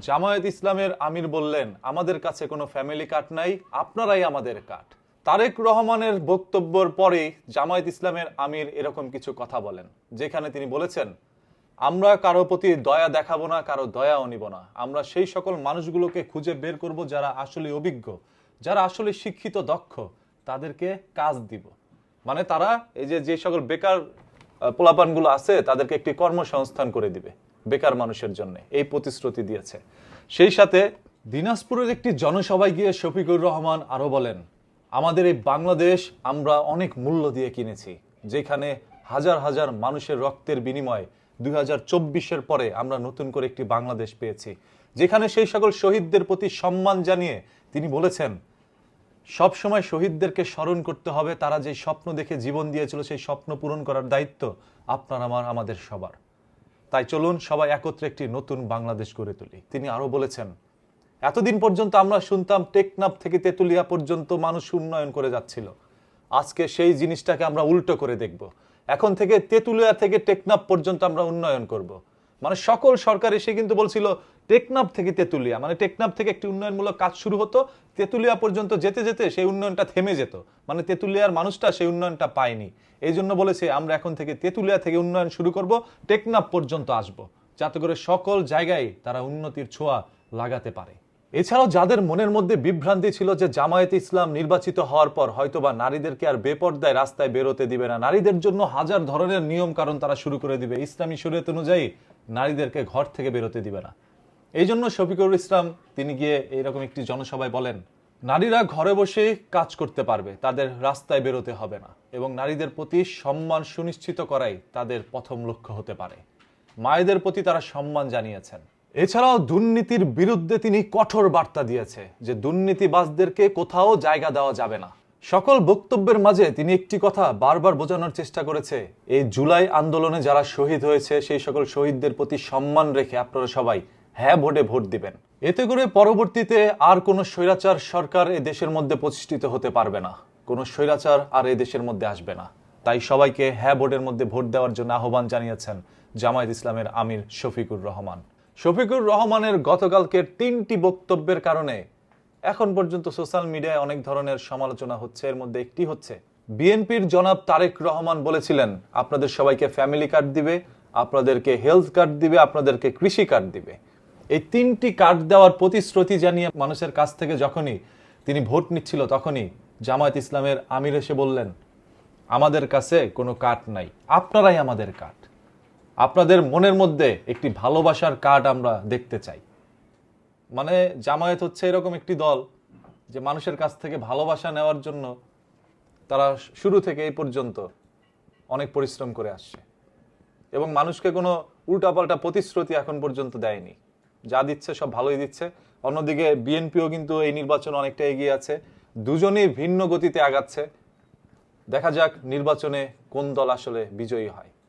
জামায়াত ইসলামের আমির বললেন, আমাদের কাছে কোনো ফ্যামিলি কার্ড নাই, আপনারাই আমাদের কার্ড। তারেক রহমানের বক্তব্যের পরে জামায়াত ইসলামের আমির এরকম কিছু কথা বলেন, যেখানে তিনি বলেছেন, আমরা কারো প্রতি দয়া দেখাবো না, কারো দয়াও নিব না। আমরা সেই সকল মানুষগুলোকে খুঁজে বের করব যারা আসলে অভিজ্ঞ, যারা আসলে শিক্ষিত, দক্ষ, তাদেরকে কাজ দিব। মানে তারা এই যে সকল বেকার পোলাপানগুলো আছে তাদেরকে একটি কর্মসংস্থান করে দিবে বেকার মানুষের জন্য, এই প্রতিশ্রুতি দিয়েছে। সেই সাথে দিনাজপুরের একটি জনসভায় গিয়ে শফিকুর রহমান আরো বলেন, আমাদের এই বাংলাদেশ আমরা অনেক মূল্য দিয়ে কিনেছি, যেখানে হাজার হাজার মানুষের রক্তের বিনিময়ে 2024-এর পরে আমরা নতুন করে একটি বাংলাদেশ পেয়েছি, যেখানে সেই সকল শহীদদের প্রতি সম্মান জানিয়ে তিনি বলেছেন, সব সময় শহীদদেরকে স্মরণ করতে হবে। তারা যে স্বপ্ন দেখে জীবন দিয়েছিল সেই স্বপ্ন পূরণ করার দায়িত্ব আপনার আমাদের সবার। তাই চলুন সবাই একত্রে একটি নতুন বাংলাদেশ গড়ে তুলি। তিনি আরো বলেছেন, এতদিন পর্যন্ত আমরা শুনতাম টেকনাফ থেকে তেতুলিয়া পর্যন্ত মানুষ উন্নয়ন করে যাচ্ছিল, আজকে সেই জিনিসটাকে আমরা উল্টো করে দেখব। এখন থেকে তেতুলিয়া থেকে টেকনাফ পর্যন্ত আমরা উন্নয়ন করব। মানে সকল সরকার এসে কিন্তু বলছিল টেকনাফ থেকে তেতুলিয়া, মানে টেকনাফ থেকে একটি উন্নয়নমূলক কাজ শুরু হতো, তেতুলিয়া পর্যন্ত যেতে যেতে সেই উন্নয়নটা থেমে যেত, মানে তেতুলিয়ার মানুষটা সেই উন্নয়নটা পায়নি। এই জন্য বলেছে আমরা এখন থেকে তেতুলিয়া থেকে উন্নয়ন শুরু করব, টেকনাফ পর্যন্ত আসব, যাতে করে সকল জায়গায় তারা উন্নতির ছোঁয়া লাগাতে পারে। এছাড়াও যাদের মনের মধ্যে বিভ্রান্তি ছিল যে জামায়াতে ইসলাম নির্বাচিত হওয়ার পর হয়তোবা নারীদেরকে আর বেপর্দায় রাস্তায় বেরোতে দিবে না, নারীদের জন্য হাজার ধরনের নিয়ম কারণ তারা শুরু করে দিবে, ইসলামী শরীয়ত অনুযায়ী নারীদেরকে ঘর থেকে বেরোতে দিবে না। এই জন্য শফিকুর ইসলাম তিনি গিয়ে এইরকম একটি জনসভায় বলেন, নারীরা ঘরে বসে কাজ করতে পারবে, তাদের রাস্তায় বেরোতে হবে না, এবং নারীদের প্রতি সম্মান সুনিশ্চিত করাই তাদের প্রথম লক্ষ্য হতে পারে। মায়েদের প্রতি তারা সম্মান জানিয়েছেন। এছাড়াও দুর্নীতির বিরুদ্ধে তিনি কঠোর বার্তা দিয়েছে যে দুর্নীতিবাজদেরকে কোথাও জায়গা দেওয়া যাবে না। সকল বক্তব্যের মাঝে তিনি একটি কথা বারবার বোঝানোর চেষ্টা করেছে, এই জুলাই আন্দোলনে যারা শহীদ হয়েছে সেই সকল শহীদদের প্রতি সম্মান রেখে আপনারা সবাই হ্যাঁ ভোটে ভোট দিবেন। এতে করে পরবর্তীতে আর কোনো স্বৈরাচার সরকার এ দেশের মধ্যে প্রতিষ্ঠিত হতে পারবে না, কোনো স্বৈরাচার আর এই দেশের মধ্যে আসবে না। তাই সবাইকে হ্যাঁ ভোটের মধ্যে ভোট দেওয়ার জন্য আহ্বান জানিয়েছেন জামায়াত ইসলামের আমির শফিকুর রহমান। শফিকুর রহমানের গতকালকের 3টি বক্তব্যের কারণে এখন পর্যন্ত সোশ্যাল মিডিয়ায় অনেক ধরনের সমালোচনা হচ্ছে। এর মধ্যে একটি হচ্ছে, বিএনপির জনাব তারেক রহমান বলেছিলেন আপনাদের সবাইকে ফ্যামিলি কার্ড দিবে, আপনাদেরকে হেলথ কার্ড দিবে, আপনাদেরকে কৃষি কার্ড দিবে। এই 3টি কার্ড দেওয়ার প্রতিশ্রুতি জানিয়ে মানুষের কাছ থেকে যখনই তিনি ভোট নিচ্ছিল, তখনই জামায়াত ইসলামের আমির এসে বললেন, আমাদের কাছে কোনো কার্ড নাই, আপনারাই আমাদের কার্ড। আপনাদের মনের মধ্যে একটি ভালোবাসার কার্ড আমরা দেখতে চাই। মানে জামায়াত হচ্ছে এরকম একটি দল যে মানুষের কাছ থেকে ভালোবাসা নেওয়ার জন্য তারা শুরু থেকে এই পর্যন্ত অনেক পরিশ্রম করে আসছে, এবং মানুষকে কোনো উল্টাপাল্টা প্রতিশ্রুতি এখন পর্যন্ত দেয়নি। যা দিচ্ছে সব ভালোই দিচ্ছে। অন্যদিকে বিএনপিও কিন্তু এই নির্বাচনে অনেকটা এগিয়ে আছে, দুজনেই ভিন্ন গতিতে আগাচ্ছে। দেখা যাক নির্বাচনে কোন দল আসলে বিজয়ী হয়।